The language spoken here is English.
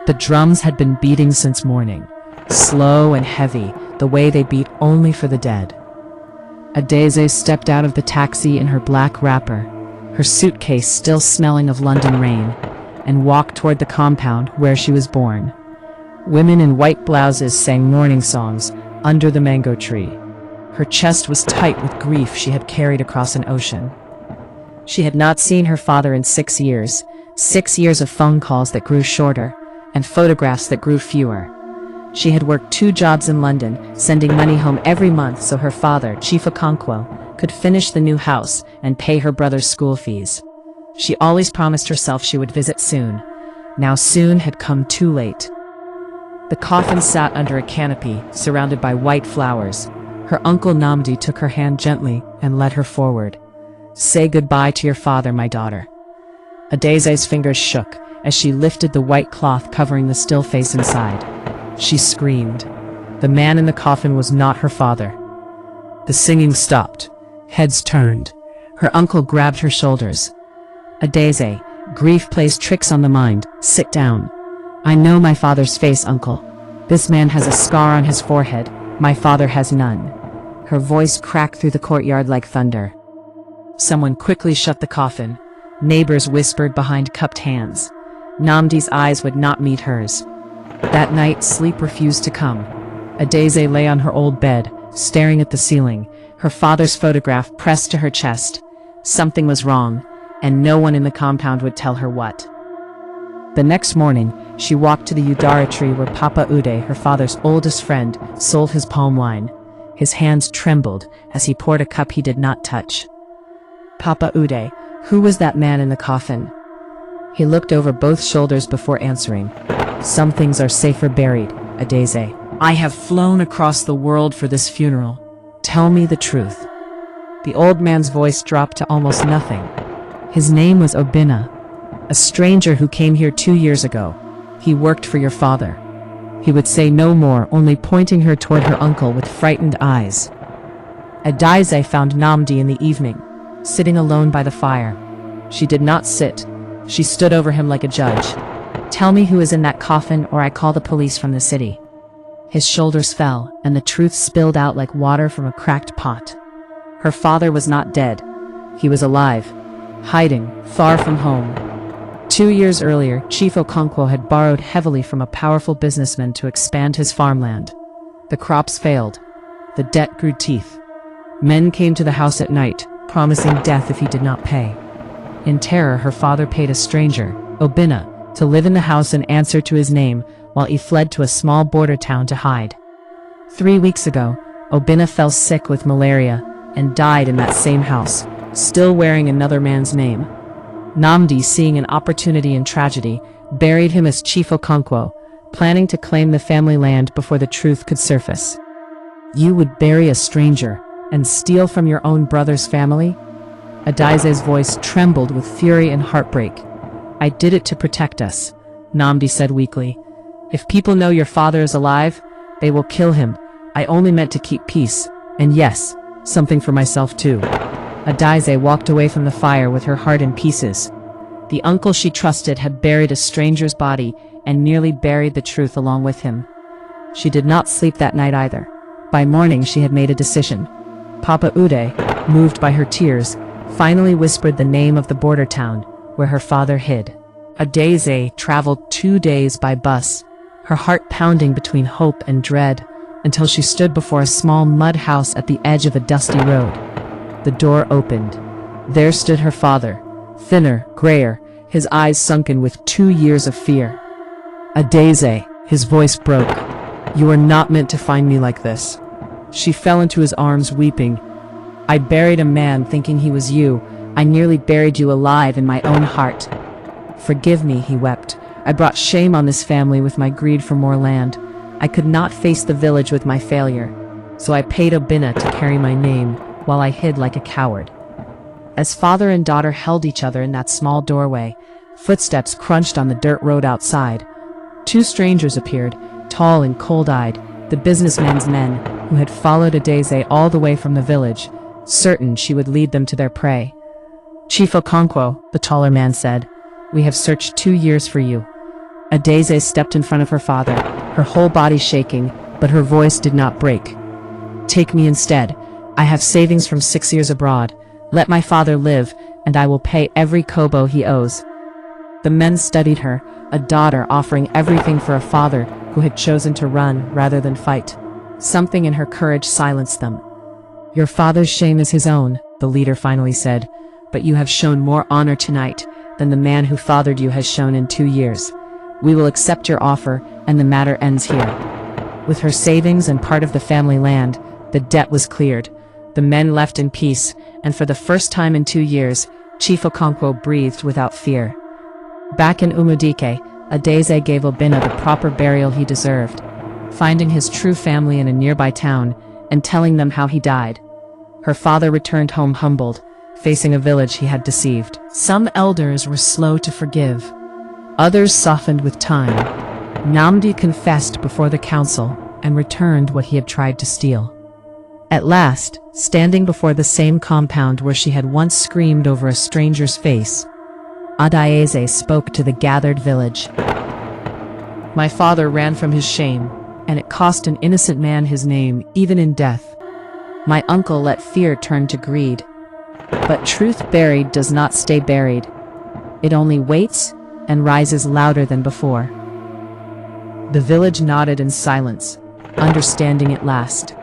The drums had been beating since morning, slow and heavy, the way they beat only for the dead. Adeze stepped out of the taxi in her black wrapper, her suitcase still smelling of London rain, and walked toward the compound where she was born. Women in white blouses sang mourning songs under the mango tree. Her chest was tight with grief she had carried across an ocean. She had not seen her father in 6 years, 6 years of phone calls that grew shorter, and photographs that grew fewer. She had worked 2 jobs in London, sending money home every month so her father, Chief Okonkwo, could finish the new house and pay her brother's school fees. She always promised herself she would visit soon. Now soon had come too late. The coffin sat under a canopy, surrounded by white flowers. Her uncle Namdi took her hand gently and led her forward. "Say goodbye to your father, my daughter." Adeze's fingers shook as she lifted the white cloth covering the still face inside. She screamed. The man in the coffin was not her father. The singing stopped. Heads turned. Her uncle grabbed her shoulders. "Adeze, grief plays tricks on the mind. Sit down." "I know my father's face, uncle. This man has a scar on his forehead. My father has none." Her voice cracked through the courtyard like thunder. Someone quickly shut the coffin. Neighbors whispered behind cupped hands. Namdi's eyes would not meet hers. That night, sleep refused to come. Adeze lay on her old bed, staring at the ceiling, her father's photograph pressed to her chest. Something was wrong, and no one in the compound would tell her what. The next morning, she walked to the Udara tree where Papa Ude, her father's oldest friend, sold his palm wine. His hands trembled as he poured a cup he did not touch. "Papa Ude, who was that man in the coffin?" He looked over both shoulders before answering. "Some things are safer buried, Adeze. I have flown across the world for this funeral. Tell me the truth." The old man's voice dropped to almost nothing. "His name was Obinna, a stranger who came here 2 years ago. He worked for your father." He would say no more, only pointing her toward her uncle with frightened eyes. Adeze found Namdi in the evening, sitting alone by the fire. She did not sit. She stood over him like a judge. "Tell me who is in that coffin, or I call the police from the city." His shoulders fell, and the truth spilled out like water from a cracked pot. Her father was not dead. He was alive, hiding, far from home. 2 years earlier, Chief Okonkwo had borrowed heavily from a powerful businessman to expand his farmland. The crops failed. The debt grew teeth. Men came to the house at night, promising death if he did not pay. In terror, her father paid a stranger, Obinna, to live in the house and answer to his name, while he fled to a small border town to hide. 3 weeks ago, Obinna fell sick with malaria and died in that same house, still wearing another man's name. Namdi, seeing an opportunity in tragedy, buried him as Chief Okonkwo, planning to claim the family land before the truth could surface. "You would bury a stranger and steal from your own brother's family?" Adeze's voice trembled with fury and heartbreak. "I did it to protect us," Namdi said weakly. "If people know your father is alive, they will kill him. I only meant to keep peace, and yes, something for myself too." Adeze walked away from the fire with her heart in pieces. The uncle she trusted had buried a stranger's body and nearly buried the truth along with him. She did not sleep that night either. By morning she had made a decision. Papa Ude, moved by her tears, finally whispered the name of the border town where her father hid. Adeze traveled 2 days by bus, her heart pounding between hope and dread, until she stood before a small mud house at the edge of a dusty road. The door opened. There stood her father, thinner, grayer, his eyes sunken with 2 years of fear. "Adeze," his voice broke. "You are not meant to find me like this." She fell into his arms weeping. "I buried a man thinking he was you. I nearly buried you alive in my own heart." "Forgive me," he wept. "I brought shame on this family with my greed for more land. I could not face the village with my failure, so I paid Obinna to carry my name, while I hid like a coward." As father and daughter held each other in that small doorway, footsteps crunched on the dirt road outside. 2 strangers appeared, tall and cold-eyed, the businessman's men, who had followed Adeze all the way from the village, certain she would lead them to their prey. "Chief Okonkwo," the taller man said, "we have searched 2 years for you. Adeze stepped in front of her father, her whole body shaking, but her voice did not break. "Take me instead. I have savings from 6 years abroad. Let my father live, and I will pay every kobo he owes." The men studied her, a daughter offering everything for a father who had chosen to run rather than fight. Something in her courage silenced them. "Your father's shame is his own," the leader finally said, "but you have shown more honor tonight than the man who fathered you has shown in 2 years. We will accept your offer, and the matter ends here." With her savings and part of the family land, the debt was cleared. The men left in peace, and for the first time in 2 years, Chief Okonkwo breathed without fear. Back in Umudike, Adeze gave Obinna the proper burial he deserved, finding his true family in a nearby town and telling them how he died. Her father returned home humbled, facing a village he had deceived. Some elders were slow to forgive. Others softened with time. Namdi confessed before the council and returned what he had tried to steal. At last, standing before the same compound where she had once screamed over a stranger's face, Adeze spoke to the gathered village. "My father ran from his shame, and it cost an innocent man his name, even in death. My uncle let fear turn to greed. But truth buried does not stay buried. It only waits and rises louder than before." The village nodded in silence, understanding at last.